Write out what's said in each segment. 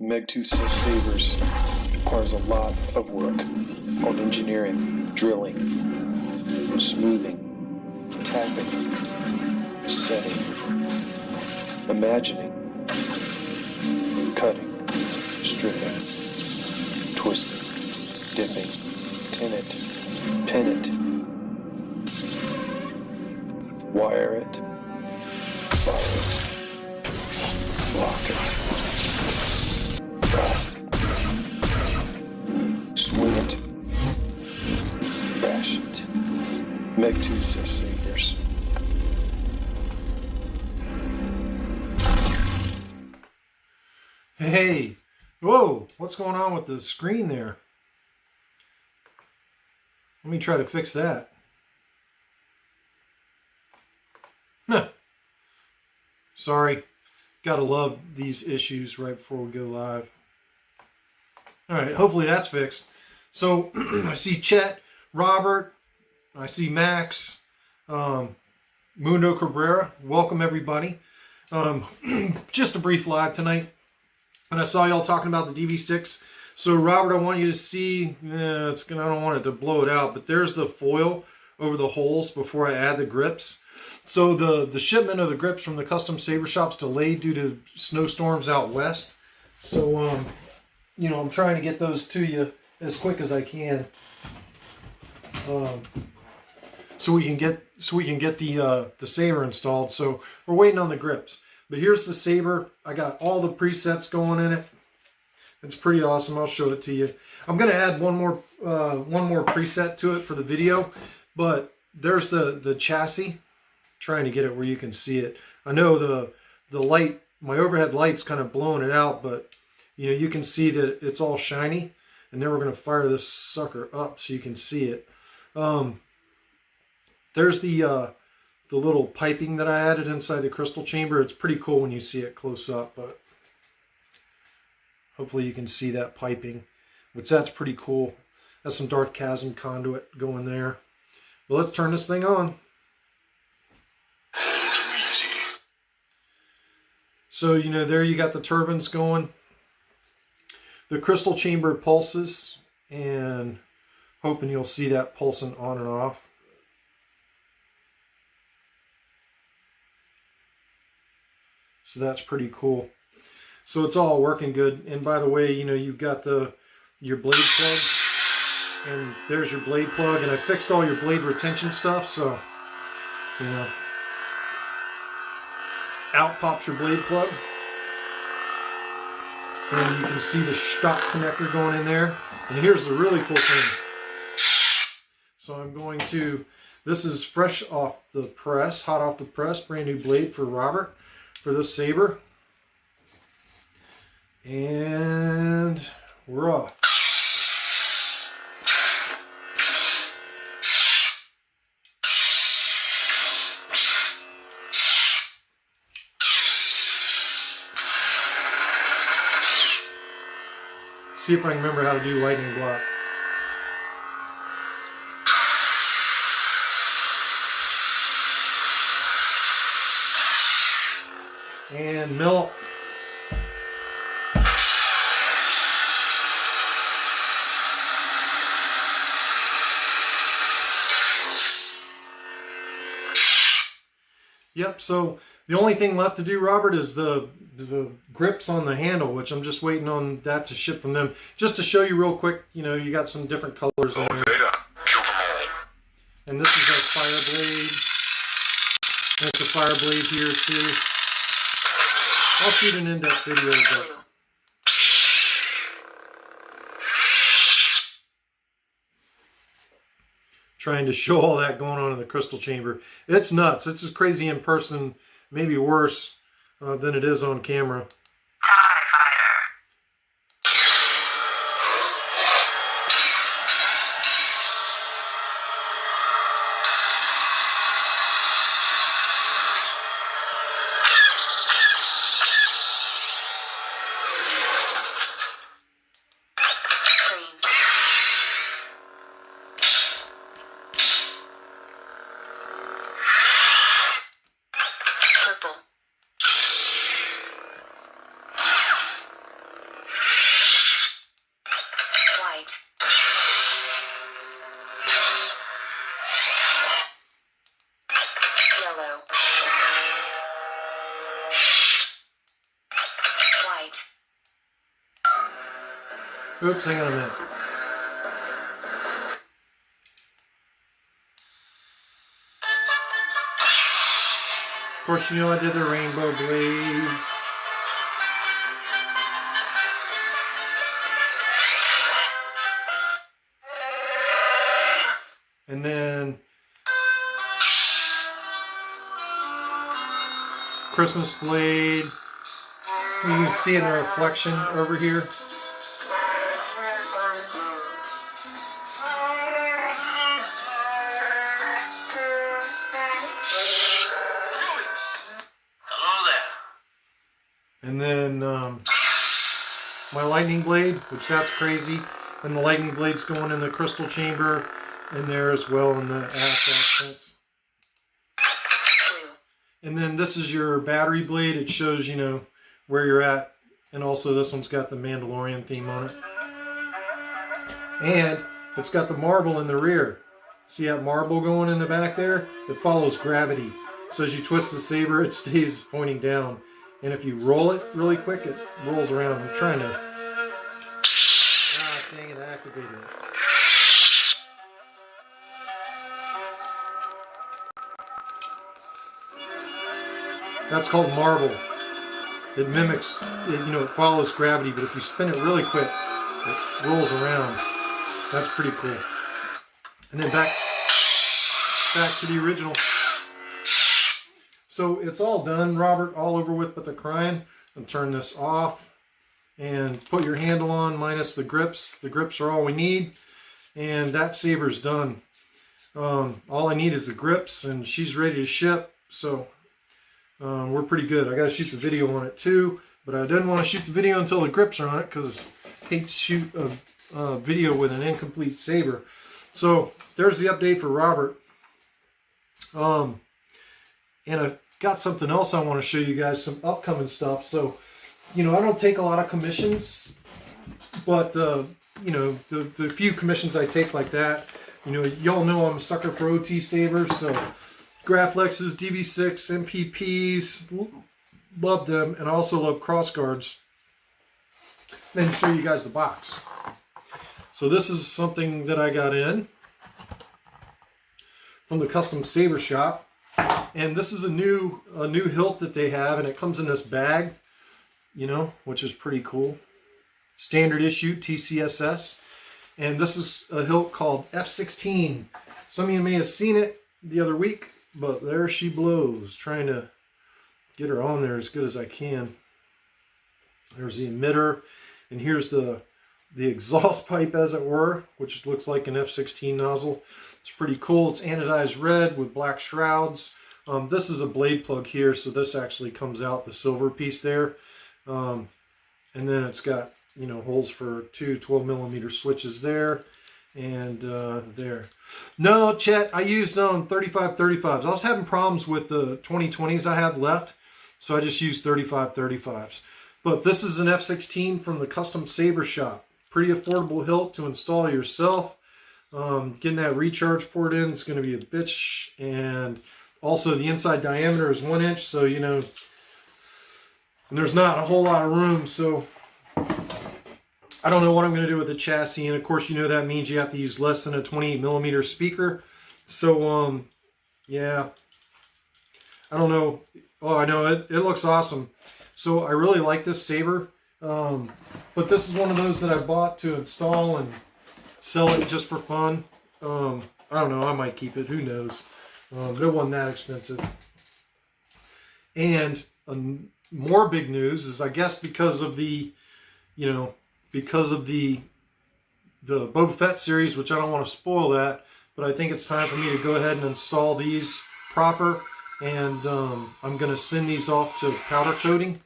Megtooth Sabers requires a lot of work on engineering, drilling, smoothing, tapping, setting, imagining, cutting, stripping, twisting, dipping, tin it, pin it, wire it, fire it, lock it, blast it, swing it, bash it. Megtooth Sabers. Hey, whoa, what's going on with the screen there? Let me try to fix that. Sorry, gotta love these issues right before we go live. All right, hopefully that's fixed. So I see Chet, Robert, I see Max, Mundo Cabrera. Welcome everybody. Just a brief live tonight. And I saw y'all talking about the DV6. So Robert, I want you to see, I don't want it to blow it out, but there's the foil over the holes before I add the grips. So the shipment of the grips from the custom saber shop's delayed due to snowstorms out west. So, I'm trying to get those to you as quick as I can. So we can get the saber installed. So we're waiting on the grips. But here's the saber. I got all the presets going in it. It's pretty awesome. I'll show it to you. I'm gonna add one more preset to it for the video. But there's the chassis. Trying to get it where you can see it. I know the light, my overhead light's kind of blowing it out, but you can see that it's all shiny. And then we're gonna fire this sucker up so you can see it. There's the little piping that I added inside the crystal chamber. It's pretty cool when you see it close up, but hopefully you can see that piping, which that's pretty cool. That's some Darth Chasm conduit going there. Well, let's turn this thing on. So, there you got the turbines going. The crystal chamber pulses, and hoping you'll see that pulsing on and off. So that's pretty cool. So it's all working good. And by the way, you've got your blade plug, and there's your blade plug, and I fixed all your blade retention stuff. So, out pops your blade plug, and you can see the stock connector going in there. And here's the really cool thing. So I'm going to, this is fresh off the press, hot off the press, brand new blade for Robert for this saber. And we're off. See if I can remember how to do lightning block. And mill. Yep, so the only thing left to do, Robert, is the grips on the handle, which I'm just waiting on that to ship from them. Just to show you real quick, you got some different colors in there. And this is our fire blade. That's a fire blade here too. I'll shoot an in-depth video, but trying to show all that going on in the crystal chamber. It's nuts. It's as crazy in person, maybe worse than it is on camera. Oops, hang on a minute. Of course, you know I did the rainbow blade. And then Christmas blade. You can see in the reflection over here. And then my lightning blade, which that's crazy. And the lightning blade's going in the crystal chamber in there as well in the ass accents. And then this is your battery blade. It shows, you know, where you're at. And also this one's got the Mandalorian theme on it. And it's got the marble in the rear. See that marble going in the back there? It follows gravity. So as you twist the saber, it stays pointing down. And if you roll it really quick, it rolls around. I'm trying to... Ah, dang it, I activated it. That's called marble. It mimics, you know, it follows gravity, but if you spin it really quick, it rolls around. That's pretty cool. And then back to the original. So it's all done, Robert, all over with but the crying. And turn this off and put your handle on minus the grips. The grips are all we need. And that saber's done. All I need is the grips and she's ready to ship. So we're pretty good. I got to shoot the video on it too, but I didn't want to shoot the video until the grips are on it because I hate to shoot a video with an incomplete saber. So there's the update for Robert. And I've got something else I want to show you guys, some upcoming stuff. So, you know, I don't take a lot of commissions, but you know, the few commissions I take like that, you know, y'all know I'm a sucker for OT sabers, so Graflexes, DV6, MPPs, love them, and I also love cross guards. Then show you guys the box. So this is something that I got in from the Custom Saber Shop, and this is a new hilt that they have, and it comes in this bag, you know, which is pretty cool. Standard issue TCSS, and this is a hilt called F16. Some of you may have seen it the other week. But there she blows, trying to get her on there as good as I can. There's the emitter, and here's the exhaust pipe, as it were, which looks like an F16 nozzle. It's pretty cool. It's anodized red with black shrouds. This is a blade plug here, so this actually comes out, the silver piece there. And then it's got, you know, holes for two 12mm switches there. And there. No, Chet, I used 35-35s. I was having problems with the 2020s I had left, so I just used 35-35s. But this is an F16 from the Custom Saber Shop. Pretty affordable hilt to install yourself. Getting that recharge port in is going to be a bitch. And also the inside diameter is 1 inch, so, you know, and there's not a whole lot of room, so I don't know what I'm going to do with the chassis, and of course, you know that means you have to use less than a 28mm speaker. So, yeah, I don't know. Oh, I know, it looks awesome. So I really like this saber, but this is one of those that I bought to install and sell it just for fun. I don't know, I might keep it, who knows. But it wasn't that expensive. And more big news is, I guess, because of the, you know, because of the BoBF series, which I don't want to spoil that, but I think it's time for me to go ahead and install these proper, and I'm going to send these off to powder coating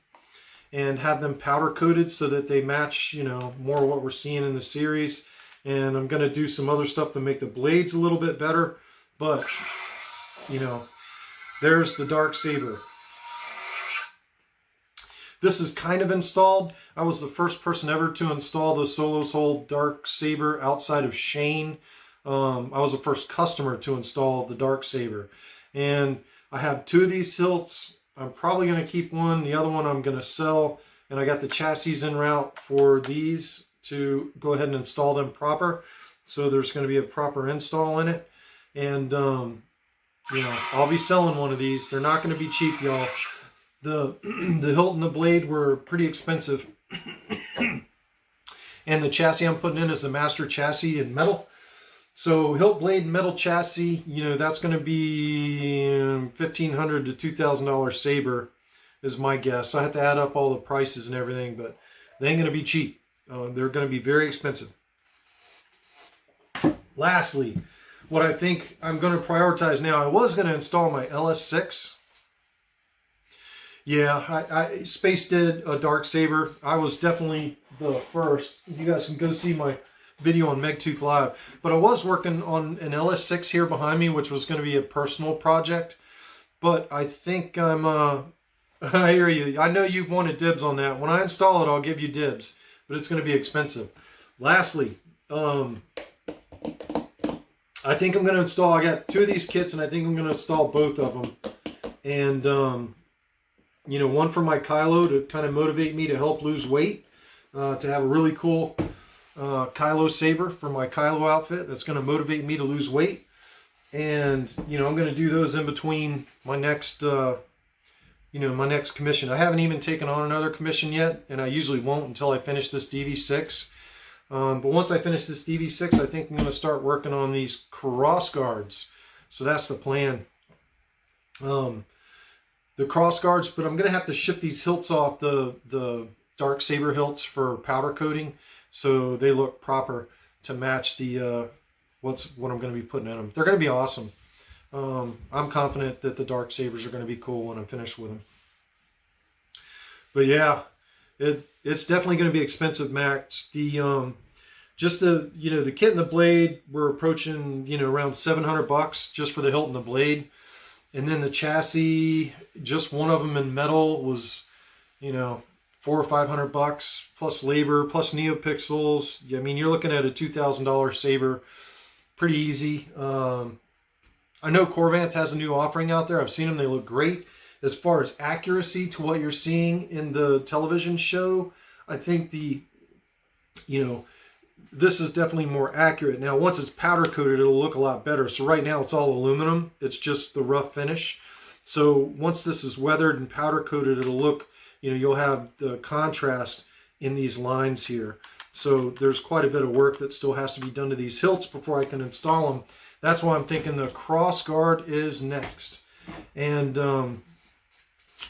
and have them powder coated so that they match, you know, more what we're seeing in the series. And I'm going to do some other stuff to make the blades a little bit better, but, you know, there's the Dark Saber. This is kind of installed. I was the first person ever to install the Solo's Hold Dark Saber outside of Shane. I was the first customer to install the Dark Saber. And I have 2 of these hilts. I'm probably going to keep one. The other one I'm going to sell. And I got the chassis en route for these to go ahead and install them proper. So there's going to be a proper install in it. And, you know, I'll be selling one of these. They're not going to be cheap, y'all. The hilt and the blade were pretty expensive. And the chassis I'm putting in is the master chassis in metal. So hilt, blade, metal chassis, you know, that's going to be $1,500 to $2,000 Saber is my guess. I have to add up all the prices and everything, but they ain't going to be cheap. They're going to be very expensive. Lastly, what I think I'm going to prioritize now, I was going to install my LS6. Yeah, I Space did a dark saber. I was definitely the first. You guys can go see my video on Megtooth Live. But I was working on an LS6 here behind me, which was going to be a personal project. But I think I'm, I hear you. I know you've wanted dibs on that. When I install it, I'll give you dibs. But it's going to be expensive. Lastly, I think I'm going to install, I got 2 of these kits, and I think I'm going to install both of them. And, you know, one for my Kylo to kind of motivate me to help lose weight, to have a really cool Kylo saber for my Kylo outfit that's going to motivate me to lose weight. And, you know, I'm going to do those in between my next, you know, my next commission. I haven't even taken on another commission yet, and I usually won't until I finish this DV6. But once I finish this DV6, I think I'm going to start working on these cross guards. So that's the plan. The cross guards, but I'm going to have to ship these hilts off the dark saber hilts for powder coating, so they look proper to match the what I'm going to be putting in them. They're going to be awesome. I'm confident that the dark sabers are going to be cool when I'm finished with them. But yeah, it's definitely going to be expensive, Max. The just the, you know, the kit and the blade, we're approaching, you know, around $700 just for the hilt and the blade. And then the chassis, just one of them in metal was, you know, $400 or $500 plus labor, plus neopixels. I mean, you're looking at a $2,000 saber, pretty easy. I know Corvant has a new offering out there. I've seen them; they look great. As far as accuracy to what you're seeing in the television show, I think you know, this is definitely more accurate. Now, once it's powder coated, it'll look a lot better. So right now it's all aluminum. It's just the rough finish. So once this is weathered and powder coated, it'll look, you know, you'll have the contrast in these lines here. So there's quite a bit of work that still has to be done to these hilts before I can install them. That's why I'm thinking the cross guard is next. And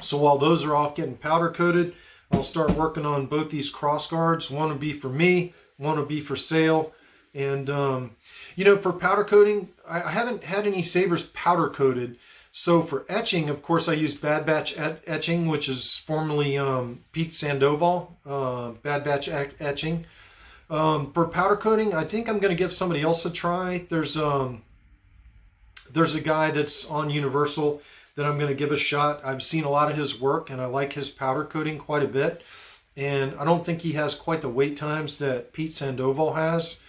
so while those are off getting powder coated, I'll start working on both these cross guards. One will be for me, one will be for sale. And, you know, for powder coating, I haven't had any sabers powder coated. So for etching, of course, I use Bad Batch etching, which is formerly Pete Sandoval, Bad Batch etching. For powder coating, I think I'm going to give somebody else a try. There's a guy that's on Universal that I'm going to give a shot. I've seen a lot of his work, and I like his powder coating quite a bit. And I don't think he has quite the wait times that Pete Sandoval has.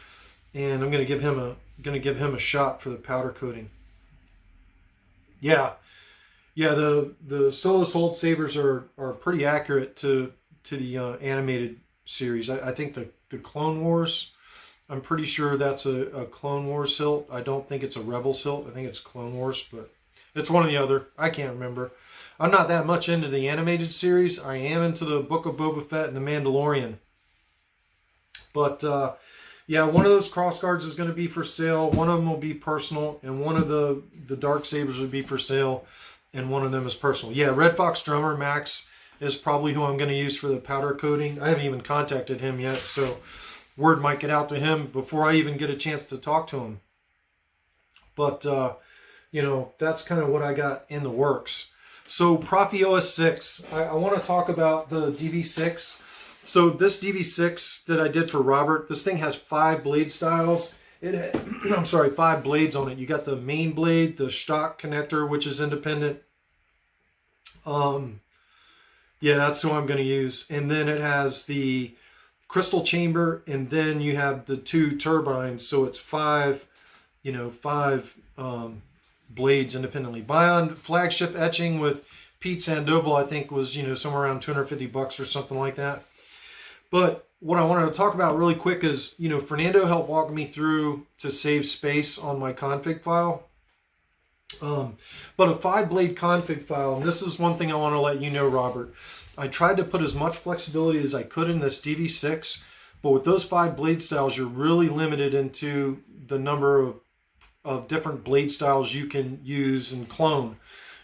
And I'm going to give him a shot for the powder coating. Yeah, the Solo Sold Sabers are pretty accurate to the animated series. I think the Clone Wars, I'm pretty sure that's a Clone Wars hilt. I don't think it's a Rebels hilt. I think it's Clone Wars, but it's one or the other. I can't remember. I'm not that much into the animated series. I am into the Book of Boba Fett and the Mandalorian. But yeah, one of those cross guards is going to be for sale. One of them will be personal, and one of the dark sabers will be for sale, and one of them is personal. Yeah, Red Fox Drummer Max is probably who I'm going to use for the powder coating. I haven't even contacted him yet, so word might get out to him before I even get a chance to talk to him. But you know, that's kind of what I got in the works. So Profi OS 6, I want to talk about the DV6. So this DV6 that I did for Robert, this thing has 5 blade styles. I'm sorry, 5 blades on it. You got the main blade, the stock connector, which is independent. Yeah, that's who I'm going to use. And then it has the crystal chamber, and then you have the 2 turbines. So it's 5, you know, 5 blades independently. Bion flagship etching with Pete Sandoval, I think was, you know, somewhere around $250 or something like that. But what I wanted to talk about really quick is, Fernando helped walk me through to save space on my config file. But a 5-blade config file, and this is one thing I want to let you know, Robert. I tried to put as much flexibility as I could in this DV6, but with those 5 blade styles, you're really limited into the number of different blade styles you can use and clone.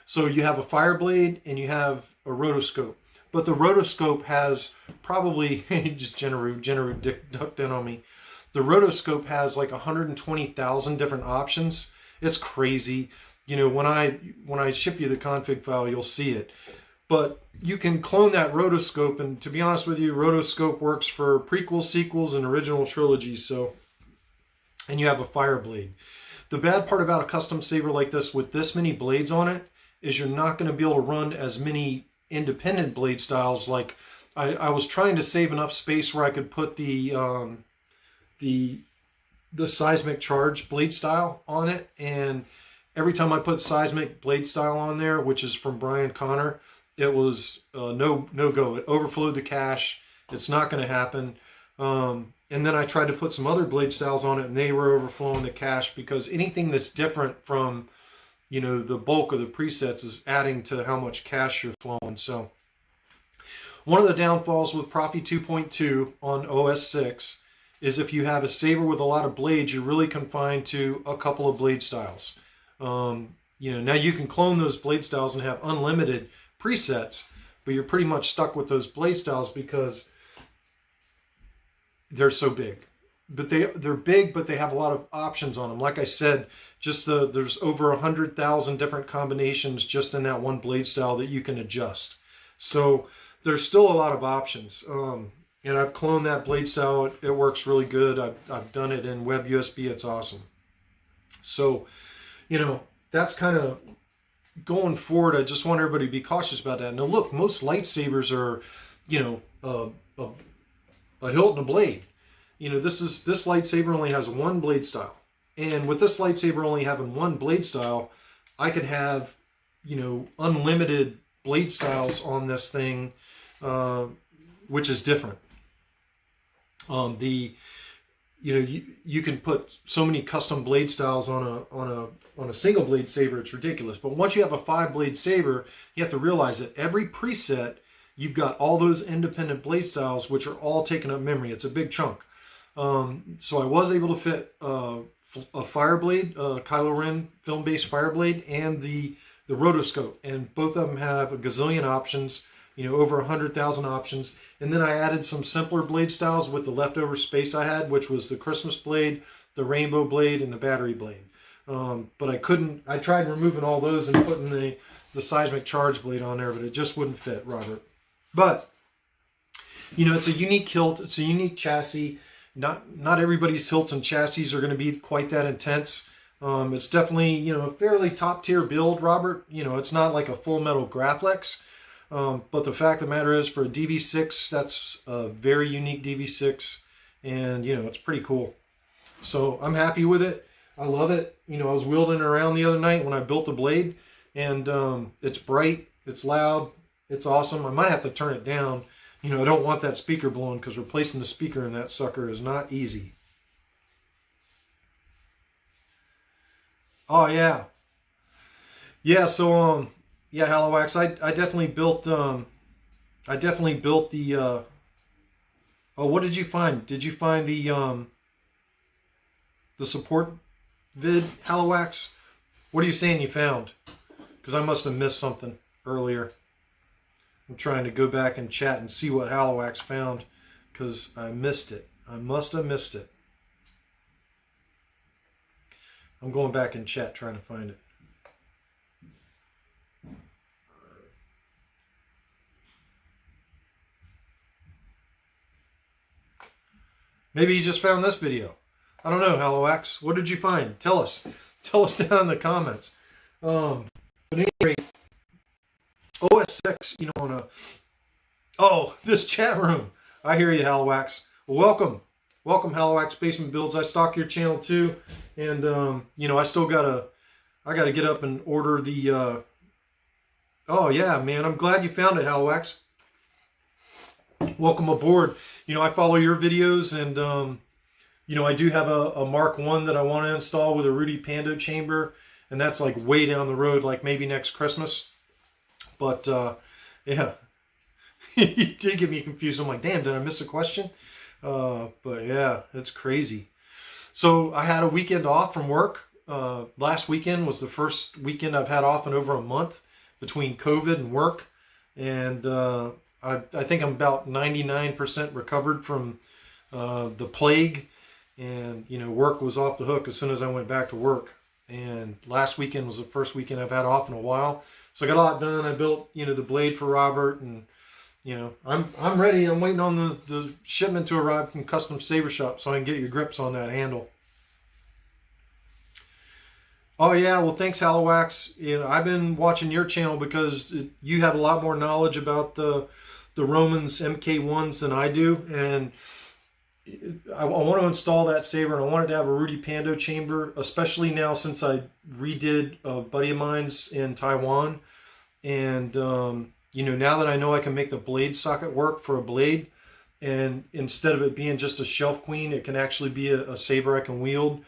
So you have a fire blade and you have a rotoscope. But the rotoscope has probably, just Generu ducked in on me. The rotoscope has like 120,000 different options. It's crazy. When I ship you the config file, you'll see it. But you can clone that rotoscope, and to be honest with you, rotoscope works for prequels, sequels, and original trilogies. So, and you have a fire blade. The bad part about a custom saber like this with this many blades on it is you're not going to be able to run as many independent blade styles. Like I was trying to save enough space where I could put the seismic charge blade style on it, and every time I put seismic blade style on there, which is from Brian Connor, it was no go. It overflowed the cache. It's not going to happen. And then I tried to put some other blade styles on it, and they were overflowing the cache, because anything that's different from the bulk of the presets is adding to how much cache you're flowing. So one of the downfalls with Profi 2.2 on OS 6 is if you have a saber with a lot of blades, you're really confined to a couple of blade styles. Now you can clone those blade styles and have unlimited presets, but you're pretty much stuck with those blade styles because they're so big. But they're big, but they have a lot of options on them. Like I said, there's over 100,000 different combinations just in that one blade style that you can adjust. So there's still a lot of options. And I've cloned that blade style. It works really good. I've done it in Web USB. It's awesome. So, that's kind of going forward. I just want everybody to be cautious about that. Now, look, most lightsabers are, a hilt and a blade. This lightsaber only has one blade style. And with this lightsaber only having one blade style, I could have, unlimited blade styles on this thing, which is different. You can put so many custom blade styles on a single blade saber, it's ridiculous. But once you have a 5-blade saber, you have to realize that every preset, you've got all those independent blade styles, which are all taking up memory. It's a big chunk. So I was able to fit a fire blade, Kylo Ren film-based fire blade, and the rotoscope, and both of them have a gazillion options. Over 100,000 options. And then I added some simpler blade styles with the leftover space I had, which was the Christmas blade, the rainbow blade, and the battery blade. But I tried removing all those and putting the seismic charge blade on there, but it just wouldn't fit, Robert. But, it's a unique hilt. It's a unique chassis. Not everybody's hilts and chassis are going to be quite that intense. It's definitely, a fairly top tier build, Robert. It's not like a full metal Graflex. But the fact of the matter is, for a DV6, that's a very unique DV6, and it's pretty cool. So I'm happy with it. I love it. I was wielding it around the other night when I built the blade, and it's bright, it's loud, it's awesome. I might have to turn it down. I don't want that speaker blowing, because replacing the speaker in that sucker is not easy. Oh yeah, yeah. So yeah, Halowax, I definitely built the oh, what did you find? Did you find the support vid, Halowax? What are you saying you found? Because I must have missed something earlier. I'm trying to go back and chat and see what Halowax found, because I missed it. I must have missed it. I'm going back in chat trying to find it. Maybe you just found this video. I don't know, Halowax. What did you find? Tell us. Tell us down in the comments. But at any rate, OS 6, this chat room. I hear you, Halowax. Well, welcome. Welcome, Halowax Basement Builds. I stock your channel too. And, I still I gotta get up and order the, oh yeah, man. I'm glad you found it, Halowax. welcome aboard. I follow your videos, and I do have a Mark 1 that I want to install with a Rudy Pando chamber, and that's like way down the road, like maybe next Christmas. But yeah, you did get me confused. I'm like, damn, did I miss a question? But yeah, it's crazy. So I had a weekend off from work. Last weekend was the first weekend I've had off in over a month between COVID and work. And I think I'm about 99% recovered from the plague. And, work was off the hook as soon as I went back to work. And last weekend was the first weekend I've had off in a while. So I got a lot done. I built, the blade for Robert, and I'm ready. I'm waiting on the shipment to arrive from Custom Saber Shop so I can get your grips on that handle. Oh yeah, well thanks Halowax. I've been watching your channel because you have a lot more knowledge about the Romans MK1s than I do, and I want to install that saber, and I wanted to have a Rudy Pando chamber, especially now since I redid a buddy of mine's in Taiwan. And, now that I know I can make the blade socket work for a blade, and instead of it being just a shelf queen, it can actually be a saber I can wield,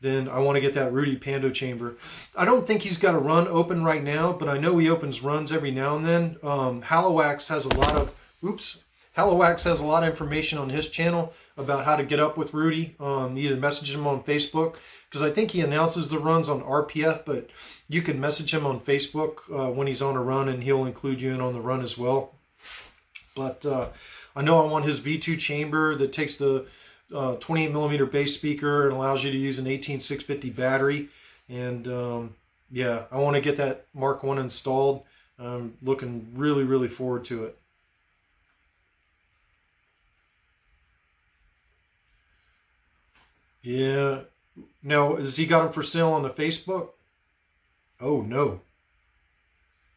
then I want to get that Rudy Pando chamber. I don't think he's got a run open right now, but I know he opens runs every now and then. Halowax has a lot of information on his channel about how to get up with Rudy. Either message him on Facebook, because I think he announces the runs on RPF, but you can message him on Facebook when he's on a run, and he'll include you in on the run as well. But I know I want his V2 chamber that takes the 28 millimeter bass speaker and allows you to use an 18650 battery. And yeah, I want to get that Mark 1 installed. I'm looking really, really forward to it. Yeah. Now, has he got them for sale on the Facebook? Oh, no.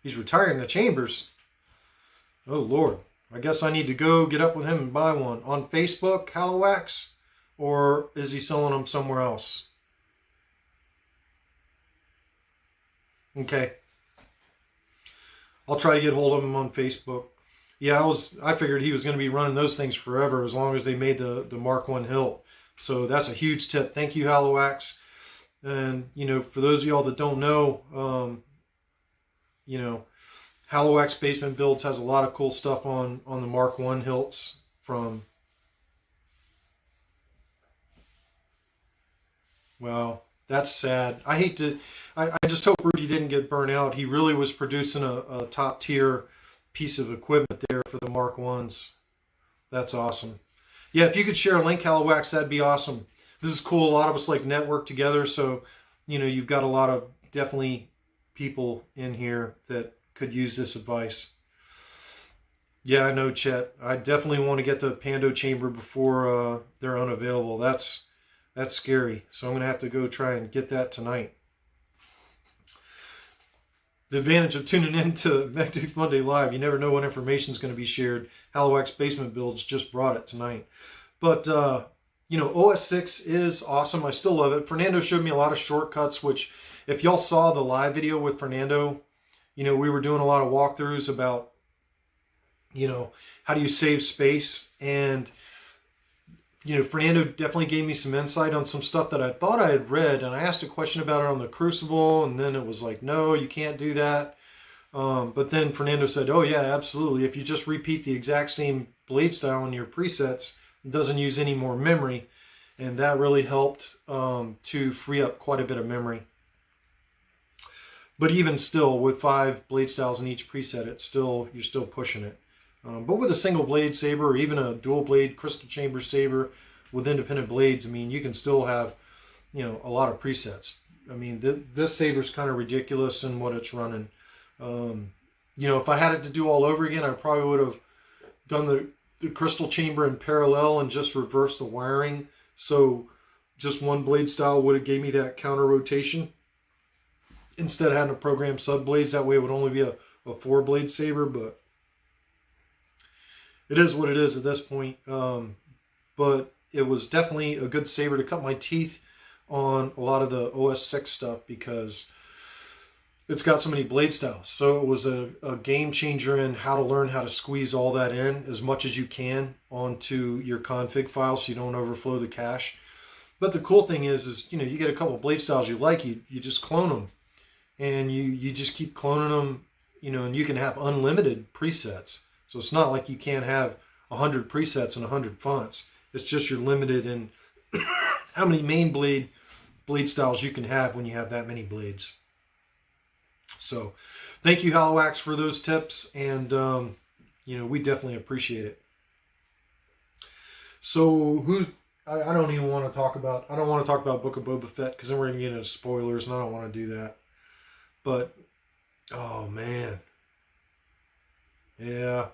He's retiring the chambers. Oh, Lord. I guess I need to go get up with him and buy one. On Facebook, Halowax? Or is he selling them somewhere else? Okay. I'll try to get hold of him on Facebook. Yeah, I figured he was going to be running those things forever as long as they made the Mark 1 hilt. So that's a huge tip. Thank you, Halowax. And, for those of y'all that don't know, Halowax Basement Builds has a lot of cool stuff on the Mark 1 hilts from... Wow, that's sad. I just hope Rudy didn't get burnt out. He really was producing a top tier piece of equipment there for the Mark 1s. That's awesome. Yeah, if you could share a link, Halowax, that'd be awesome. This is cool. A lot of us network together, so you've got a lot of definitely people in here that could use this advice. Yeah, I know, Chet. I definitely want to get the Pando chamber before they're unavailable. That's scary. So I'm going to have to go try and get that tonight. The advantage of tuning in to Megtooth Monday Live, you never know when information is going to be shared. Halowax Basement Builds just brought it tonight. But, OS 6 is awesome. I still love it. Fernando showed me a lot of shortcuts, which if y'all saw the live video with Fernando, we were doing a lot of walkthroughs about, how do you save space. And, Fernando definitely gave me some insight on some stuff that I thought I had read. And I asked a question about it on the Crucible, and then it was like, no, you can't do that. But then Fernando said, oh yeah, absolutely. If you just repeat the exact same blade style in your presets, it doesn't use any more memory. And that really helped to free up quite a bit of memory. But even still, with 5 blade styles in each preset, you're still pushing it. But with a single blade saber, or even a dual blade crystal chamber saber with independent blades, you can still have, a lot of presets. This saber's kind of ridiculous in what it's running. If I had it to do all over again, I probably would have done the crystal chamber in parallel and just reversed the wiring. So just one blade style would have gave me that counter rotation. Instead of having to program sub blades, that way it would only be a 4-blade saber, but it is what it is at this point. But it was definitely a good saber to cut my teeth on a lot of the OS 6 stuff, because it's got so many blade styles. So it was a game changer in how to learn how to squeeze all that in as much as you can onto your config file so you don't overflow the cache. But the cool thing is you know, you get a couple of blade styles you like, you just clone them. And you just keep cloning them, you know, and you can have unlimited presets. So it's not like you can't have 100 presets and 100 fonts. It's just you're limited in how many main blade styles you can have when you have that many blades. So thank you, Halowax, for those tips, and you know, we definitely appreciate it. So I don't even want to talk about, I don't want to talk about Book of Boba Fett because then we're going to get into spoilers, and I don't want to do that. But oh man, yeah.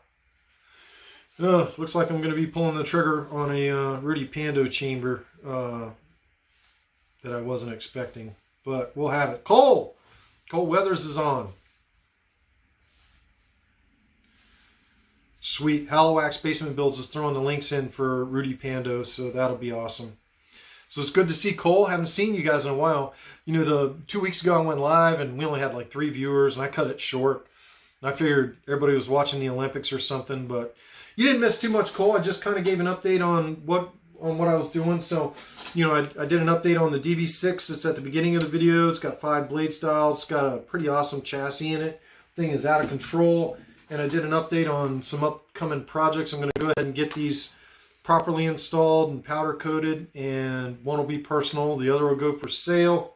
Looks like I'm going to be pulling the trigger on a Rudy Pando chamber that I wasn't expecting, but we'll have it. Cole Weathers is on. Sweet. Halowax Basement Builds is throwing the links in for Rudy Pando, so that'll be awesome. So it's good to see Cole. Haven't seen you guys in a while. You know, the 2 weeks ago I went live and we only had like 3 viewers, and I cut it short. And I figured everybody was watching the Olympics or something, but you didn't miss too much, Cole. I just kind of gave an update on what I was doing. So, you know, I did an update on the DV6. It's at the beginning of the video. It's got 5 blade styles. It's got a pretty awesome chassis in it. Thing is out of control. And I did an update on some upcoming projects. I'm going to go ahead and get these properly installed and powder coated, and one will be personal, the other will go for sale.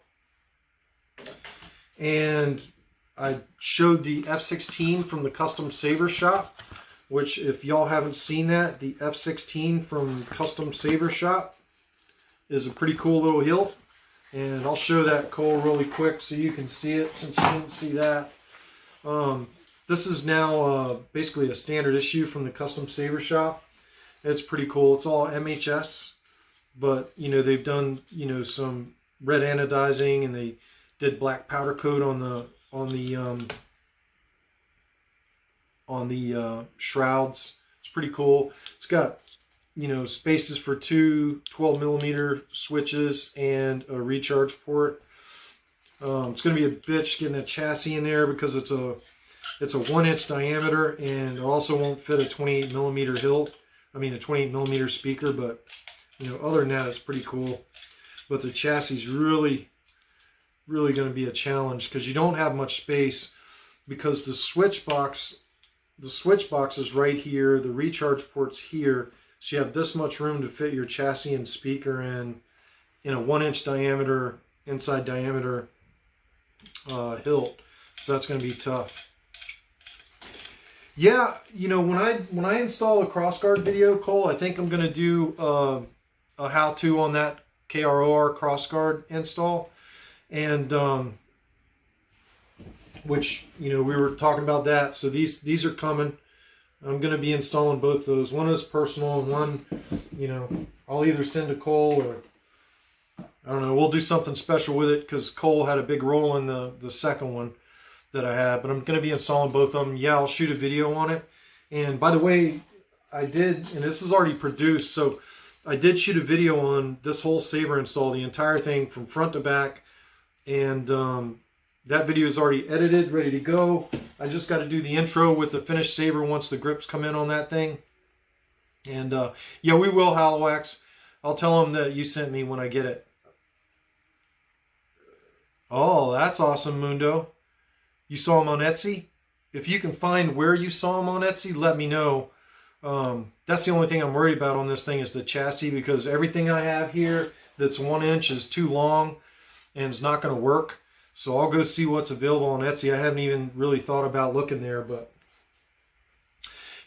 And I showed the F16 from the Custom Saber Shop, which if y'all haven't seen that, the F16 from Custom Saber Shop is a pretty cool little hilt. And I'll show that, Cole, really quick so you can see it since you didn't see that. This is now basically a standard issue from the Custom Saber Shop. It's pretty cool. It's all MHS, but you know, they've done, you know, some red anodizing, and they did black powder coat on the shrouds. It's pretty cool. It's got, you know, spaces for 2 12mm switches and a recharge port. It's going to be a bitch getting a chassis in there because it's a 1-inch diameter, and it also won't fit a 28mm hilt. I mean, a 28mm speaker, but you know, other than that, it's pretty cool. But the chassis is really going to be a challenge because you don't have much space, because the switch box is right here, the recharge port's here, so you have this much room to fit your chassis and speaker in a 1-inch diameter, inside diameter hilt. So that's going to be tough. Yeah, you know, when I install a crossguard video, Cole, I think I'm going to do a how-to on that KROR crossguard install, and which, you know, we were talking about that. So these are coming. I'm going to be installing both those. One is personal, and one, you know, I'll either send to Cole, or I don't know. We'll do something special with it because Cole had a big role in the second one that I had, but I'm going to be installing both of them. Yeah, I'll shoot a video on it. And by the way, I did, and this is already produced, so I did shoot a video on this whole Saber install, the entire thing from front to back, and that video is already edited, ready to go. I just got to do the intro with the finished Saber once the grips come in on that thing. And yeah, we will, Halowax. I'll tell them that you sent me when I get it. Oh, that's awesome, Mundo. You saw him on Etsy? If you can find where you saw him on Etsy, let me know. That's the only thing I'm worried about on this thing is the chassis, because everything I have here that's 1 inch is too long and it's not going to work. So I'll go see what's available on Etsy. I haven't even really thought about looking there, but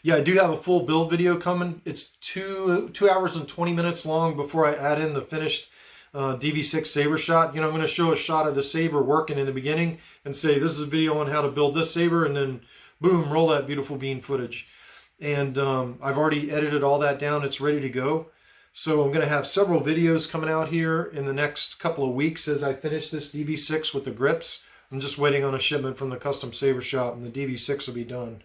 yeah, I do have a full build video coming. It's 2 hours and 20 minutes long before I add in the finished DV6 Saber shot. You know, I'm going to show a shot of the Saber working in the beginning and say, this is a video on how to build this Saber, and then boom, roll that beautiful bean footage. And I've already edited all that down. It's ready to go. So I'm going to have several videos coming out here in the next couple of weeks as I finish this DV6 with the grips. I'm just waiting on a shipment from the Custom Saber Shop, and the DV6 will be done.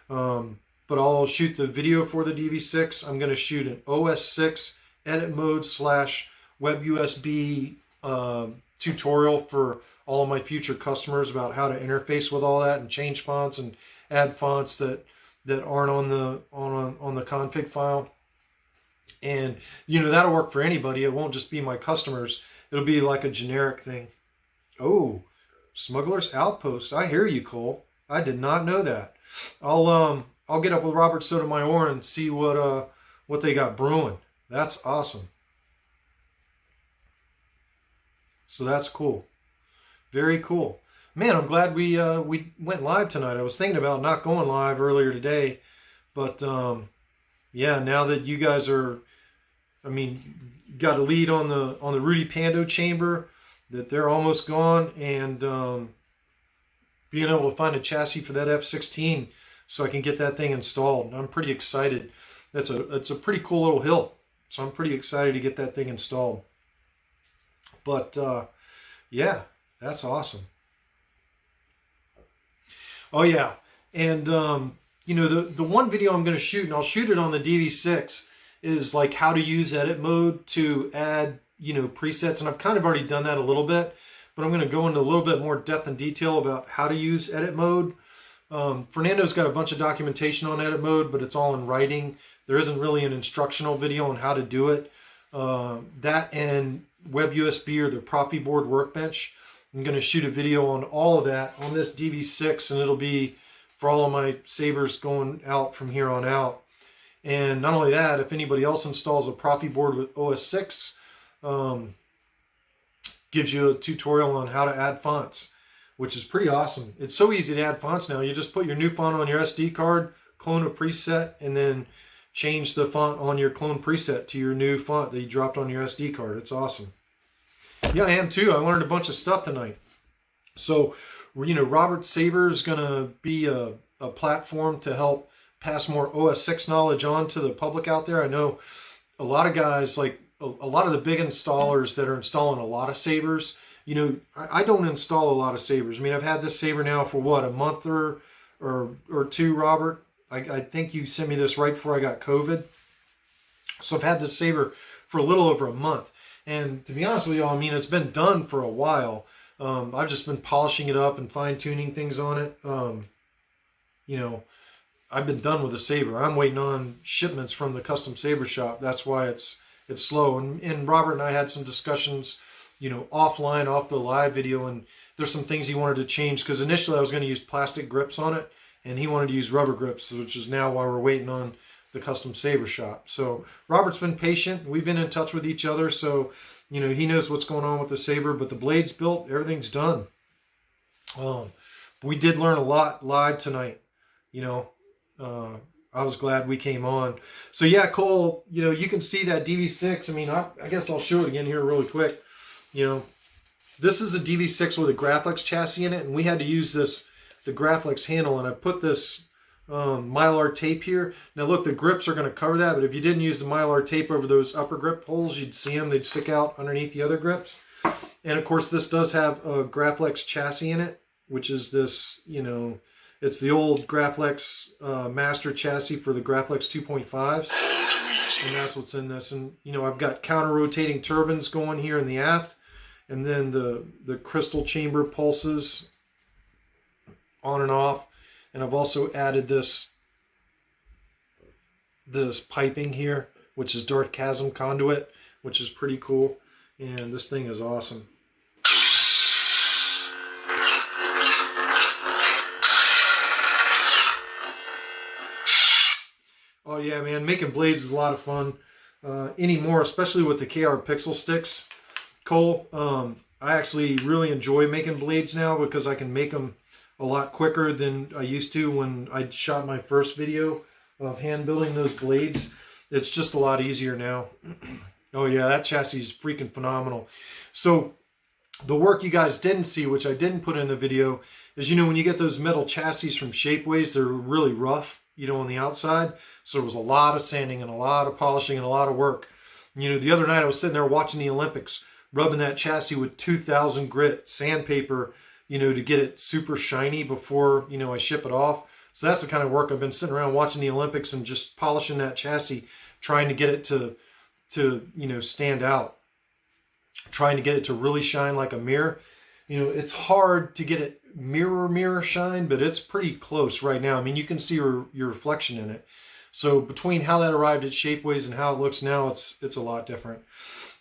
But I'll shoot the video for the DV6. I'm going to shoot an OS 6 edit mode / web USB tutorial for all of my future customers about how to interface with all that and change fonts and add fonts that aren't on the config file. And that'll work for anybody. It won't just be my customers. It'll be like a generic thing. Oh, Smuggler's Outpost. I hear you, Cole. I did not know that. I'll get up with Robert Sotomayor and see what they got brewing. That's awesome. So that's cool. Very cool. Man, I'm glad we went live tonight. I was thinking about not going live earlier today, but yeah, now that you guys are, got a lead on the Rudy Pando chamber, that they're almost gone, and being able to find a chassis for that F16 so I can get that thing installed. I'm pretty excited. It's a pretty cool little hilt, so I'm pretty excited to get that thing installed. But yeah, that's awesome. Oh yeah, and the one video I'm going to shoot, and I'll shoot it on the DV6, is like how to use edit mode to add presets, and I've kind of already done that a little bit, but I'm going to go into a little bit more depth and detail about how to use edit mode. Fernando's got a bunch of documentation on edit mode, but it's all in writing. There isn't really an instructional video on how to do it. That and Web USB or the Profi board workbench. I'm going to shoot a video on all of that on this DV6, and it'll be for all of my Sabers going out from here on out. And not only that, if anybody else installs a Profi board with OS 6, gives you a tutorial on how to add fonts, which is pretty awesome. It's so easy to add fonts now. You just put your new font on your SD card, clone a preset, and then change the font on your clone preset to your new font that you dropped on your SD card. It's awesome. Yeah, I am too. I learned a bunch of stuff tonight. So, Robert Sabers is going to be a platform to help pass more OS 6 knowledge on to the public out there. I know a lot of guys, like a lot of the big installers that are installing a lot of Sabers. I don't install a lot of Sabers. I've had this Saber now for what, a month or two, Robert? I think you sent me this right before I got COVID. So I've had this Saber for a little over a month. And to be honest with you all, it's been done for a while. I've just been polishing it up and fine-tuning things on it. I've been done with the Saber. I'm waiting on shipments from the custom Saber shop. That's why it's slow. And Robert and I had some discussions, offline, off the live video, and there's some things he wanted to change, because initially I was going to use plastic grips on it, and he wanted to use rubber grips, which is now why we're waiting on the custom Saber shop. So Robert's been patient. We've been in touch with each other, so he knows what's going on with the Saber. But the blade's built, everything's done. We did learn a lot live tonight. I was glad we came on. So yeah, Cole, you can see that DV6. I guess I'll show it again here really quick. This is a DV6 with a Graflex chassis in it, and we had to use the Graflex handle, and I put this Mylar tape here. Now look, the grips are going to cover that, but if you didn't use the Mylar tape over those upper grip holes, you'd see them. They'd stick out underneath the other grips. And of course, this does have a Graflex chassis in it, which is this, it's the old Graflex master chassis for the Graflex 2.5s. And that's what's in this. And, I've got counter-rotating turbines going here in the aft. And then the crystal chamber pulses on and off. And I've also added this piping here, which is Darth Chasm conduit, which is pretty cool. And this thing is awesome. Oh yeah, man, making blades is a lot of fun anymore, especially with the KR Pixel sticks. Cole, I actually really enjoy making blades now because I can make them a lot quicker than I used to when I shot my first video of hand building those blades. It's just a lot easier now. Oh yeah, that chassis is freaking phenomenal. So the work you guys didn't see, which I didn't put in the video, is when you get those metal chassis from Shapeways, they're really rough, on the outside. So there was a lot of sanding and a lot of polishing and a lot of work. The other night I was sitting there watching the Olympics, rubbing that chassis with 2000 grit sandpaper, to get it super shiny before, I ship it off. So that's the kind of work I've been sitting around watching the Olympics and just polishing that chassis, trying to get it to stand out, trying to get it to really shine like a mirror. you know, it's hard to get it mirror shine, but it's pretty close right now. I mean, you can see your reflection in it. So between how that arrived at Shapeways and how it looks now, it's a lot different.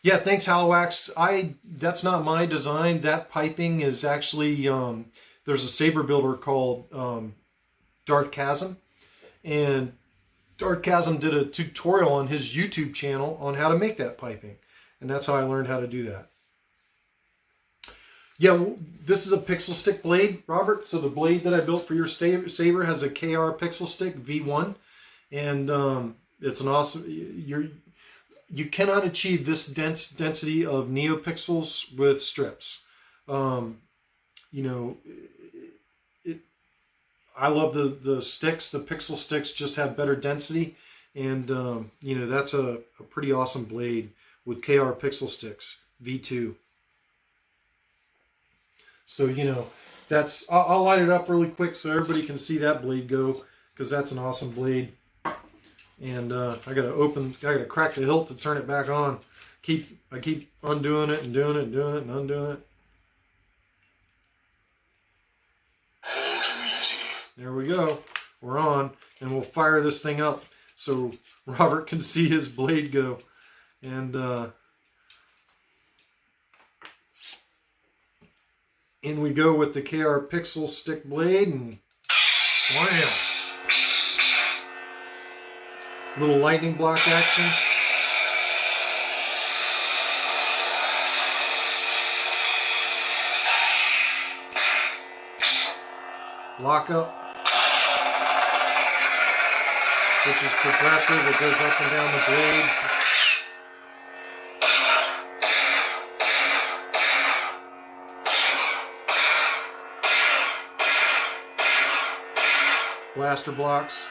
Yeah, thanks, Halowax. That's not my design. That piping is actually, there's a saber builder called Darth Chasm, and Darth Chasm did a tutorial on his YouTube channel on how to make that piping, and that's how I learned how to do that. Yeah, this is a pixel stick blade, Robert. So the blade that I built for your saber has a KR pixel stick V1, and it's an awesome. You cannot achieve this density of neopixels with strips. You know, I love the sticks. The pixel sticks just have better density, and you know, that's a pretty awesome blade with KR pixel sticks V2. So, you know, I'll light it up really quick so everybody can see that blade go, because that's an awesome blade. And I gotta crack the hilt to turn it back on. I keep undoing it and doing it and doing it and undoing it. There we go. We're on, and we'll fire this thing up so Robert can see his blade go. And in we go with the KR pixel stick blade, and wham! Little lightning block action. Lock up, which is progressive. It goes up and down the blade. Blaster blocks.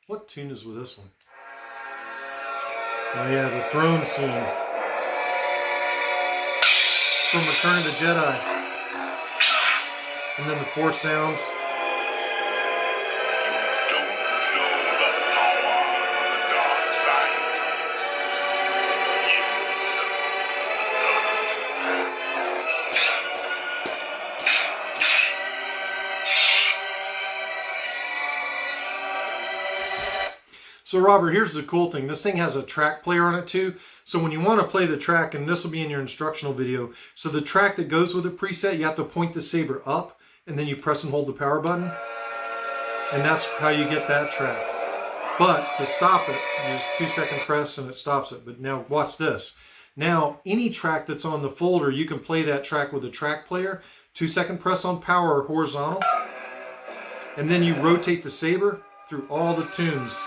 What tune is with this one? Oh yeah, the throne scene from Return of the Jedi. And then the Force sounds. So Robert, here's the cool thing. This thing has a track player on it too. So when you want to play the track, and this will be in your instructional video, so the track that goes with the preset, you have to point the saber up, and then you press and hold the power button. And that's how you get that track. But to stop it, you just 2-second press and it stops it. But now watch this. Now, any track that's on the folder, you can play that track with a track player. 2-second press on power or horizontal. And then you rotate the saber through all the tunes.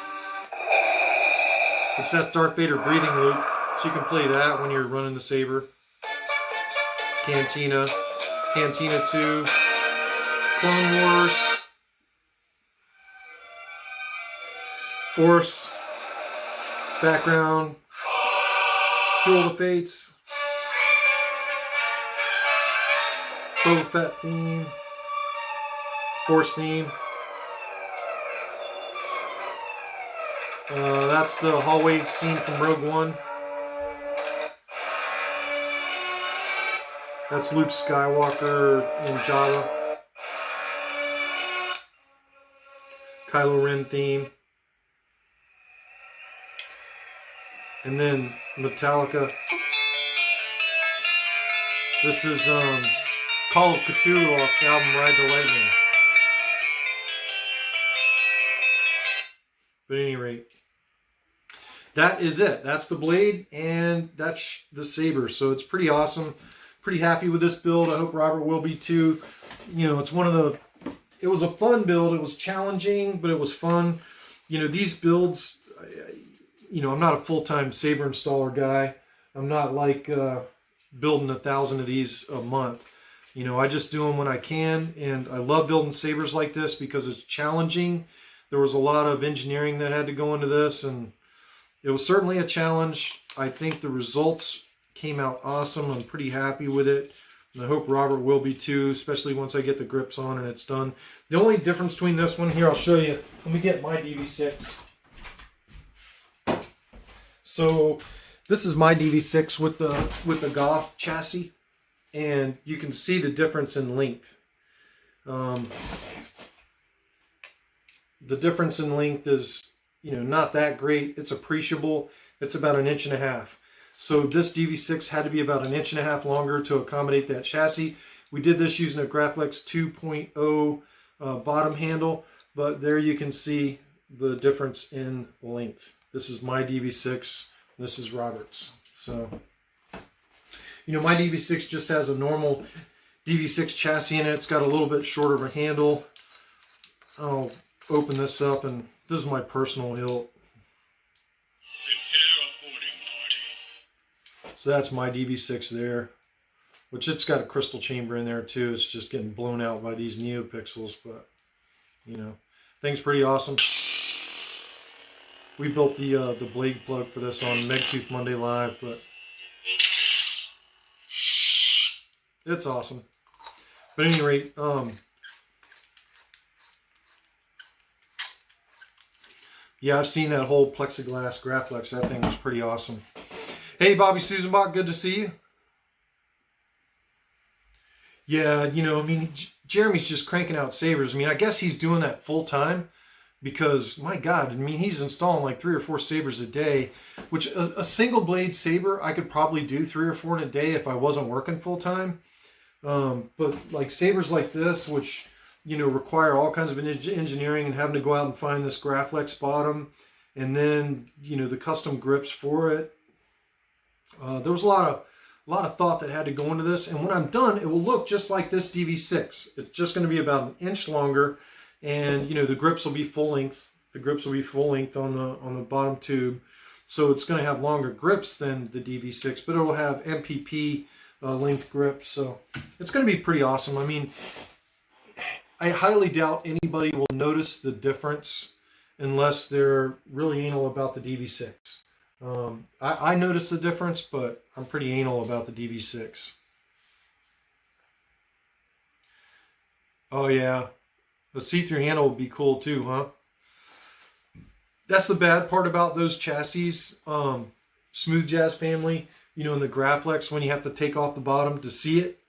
It's that Darth Vader breathing loop, so you can play that when you're running the saber. Cantina, Cantina 2, Clone Wars, Force, background, Duel of Fates, Boba Fett theme, Force theme. That's the hallway scene from Rogue One. That's Luke Skywalker in Java. Kylo Ren theme. And then Metallica. This is Call of Cthulhu off the album Ride the Lightning. But at any rate, that is it. That's the blade, and that's the saber. So it's pretty awesome. Pretty happy with this build. I hope Robert will be too. You know, it's one of the... It was a fun build. It was challenging, but it was fun. You know, these builds... You know, I'm not a full-time saber installer guy. I'm not like building 1,000 of these a month. You know, I just do them when I can, and I love building sabers like this because it's challenging. There was a lot of engineering that had to go into this, and it was certainly a challenge. I think the results came out awesome. I'm pretty happy with it, and I hope Robert will be too, especially once I get the grips on and it's done. The only difference between this one here, I'll show you. Let me get my DV6. So this is my DV6 with the Goth chassis, and you can see the difference in length. The difference in length is, not that great. It's appreciable. It's about 1.5 inches. So this DV6 had to be about 1.5 inches longer to accommodate that chassis. We did this using a Graflex 2.0 bottom handle, but there you can see the difference in length. This is my DV6. This is Robert's. So, my DV6 just has a normal DV6 chassis in it. It's got a little bit shorter of a handle. I'll open this up, and this is my personal hilt. So that's my DV6 there, which it's got a crystal chamber in there too. It's just getting blown out by these NeoPixels, but thing's pretty awesome. We built the blade plug for this on Megtooth Monday Live, but it's awesome. But at any rate, yeah, I've seen that whole plexiglass Graflex. That thing was pretty awesome. Hey, Bobby Susanbach, good to see you. Yeah, Jeremy's just cranking out Sabers. I guess he's doing that full time because, my God, he's installing like 3 or 4 Sabers a day, which a single blade Saber I could probably do 3 or 4 in a day if I wasn't working full time. But like Sabers like this, which, require all kinds of engineering and having to go out and find this Graflex bottom and then, the custom grips for it. There was a lot of thought that had to go into this, and when I'm done, it will look just like this DV6. It's just going to be about 1 inch longer, and the grips will be full length. The grips will be full length on the bottom tube, so it's going to have longer grips than the DV6, but it will have MPP length grips, so it's going to be pretty awesome. I highly doubt anybody will notice the difference unless they're really anal about the DV6. I noticed the difference, but I'm pretty anal about the DV6. Oh yeah, the see-through handle would be cool too, huh? That's the bad part about those chassis, Smooth Jazz family, in the Graflex, when you have to take off the bottom to see it.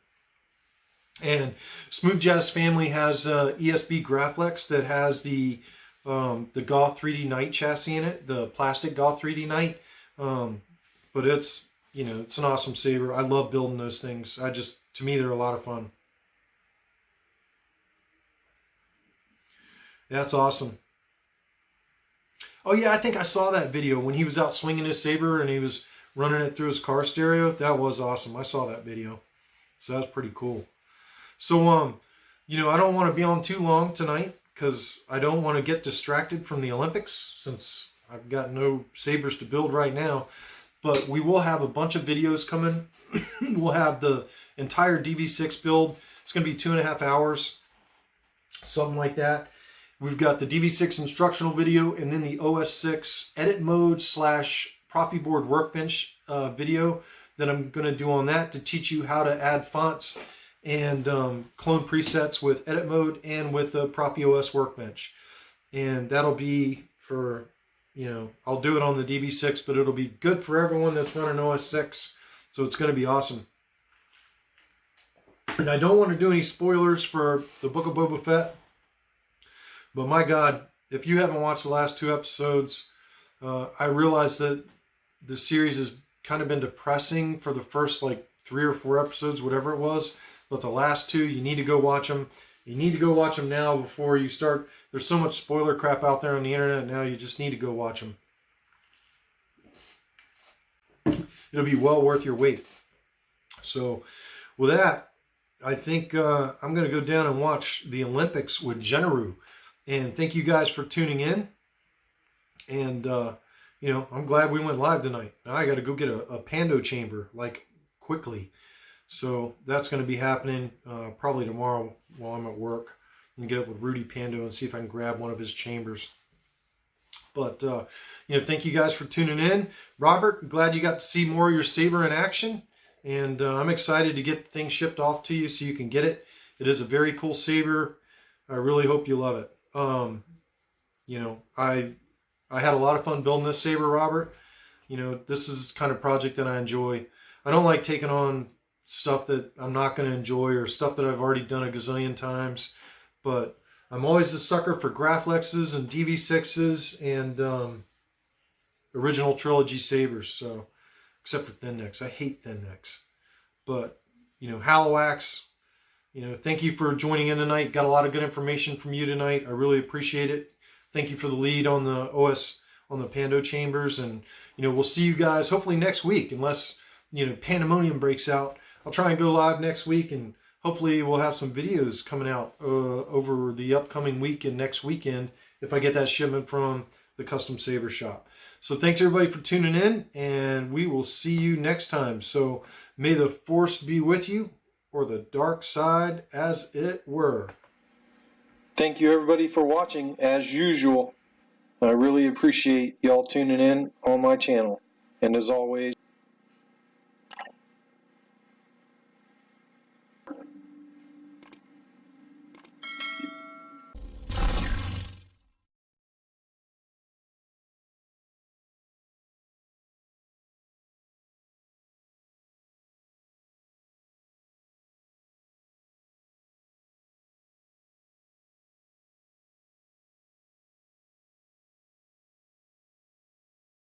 And Smooth Jazz family has ESB Graflex that has the Goth 3D Knight chassis in it, the plastic Goth 3D Knight. But it's, it's an awesome Saber. I love building those things. To me, they're a lot of fun. That's awesome. Oh yeah, I think I saw that video when he was out swinging his Saber and he was running it through his car stereo. That was awesome. I saw that video. So that's pretty cool. So, I don't want to be on too long tonight because I don't want to get distracted from the Olympics since I've got no Sabers to build right now. But we will have a bunch of videos coming. We'll have the entire DV6 build. It's going to be 2.5 hours, something like that. We've got the DV6 instructional video and then the OS6 edit mode / Profi board workbench video that I'm going to do on that to teach you how to add fonts and clone presets with edit mode and with the Profi OS workbench. And that'll be for, I'll do it on the DV6, but it'll be good for everyone that's running OS 6. So it's going to be awesome. And I don't want to do any spoilers for the Book of Boba Fett. But my God, if you haven't watched the last 2 episodes, I realize that the series has kind of been depressing for the first 3 or 4 episodes, whatever it was. But the last 2, you need to go watch them. You need to go watch them now before you start. There's so much spoiler crap out there on the internet now. You just need to go watch them. It'll be well worth your wait. So with that, I think I'm going to go down and watch the Olympics with Jennaru. And thank you guys for tuning in. And, I'm glad we went live tonight. Now I got to go get a Pando chamber, quickly. So that's going to be happening probably tomorrow while I'm at work. And get up with Rudy Pando and see if I can grab one of his chambers. But, thank you guys for tuning in. Robert, glad you got to see more of your Saber in action. And I'm excited to get things shipped off to you so you can get it. It is a very cool Saber. I really hope you love it. I had a lot of fun building this Saber, Robert. This is the kind of project that I enjoy. I don't like taking on, stuff that I'm not going to enjoy or stuff that I've already done a gazillion times. But I'm always a sucker for Graflexes and DV6s and original trilogy Sabers. So, except for thin necks. I hate thin necks. But, you know, Halowax, you know, thank you for joining in tonight. Got a lot of good information from you tonight. I really appreciate it. Thank you for the lead on the OS, on the Pando chambers. And, you know, we'll see you guys hopefully next week, unless, you know, pandemonium breaks out. I'll try and go live next week, and hopefully we'll have some videos coming out over the upcoming week and next weekend if I get that shipment from the Custom Saber shop. So thanks everybody for tuning in, and we will see you next time. So may the force be with you, or the dark side as it were. Thank you everybody for watching as usual. I really appreciate y'all tuning in on my channel. And as always,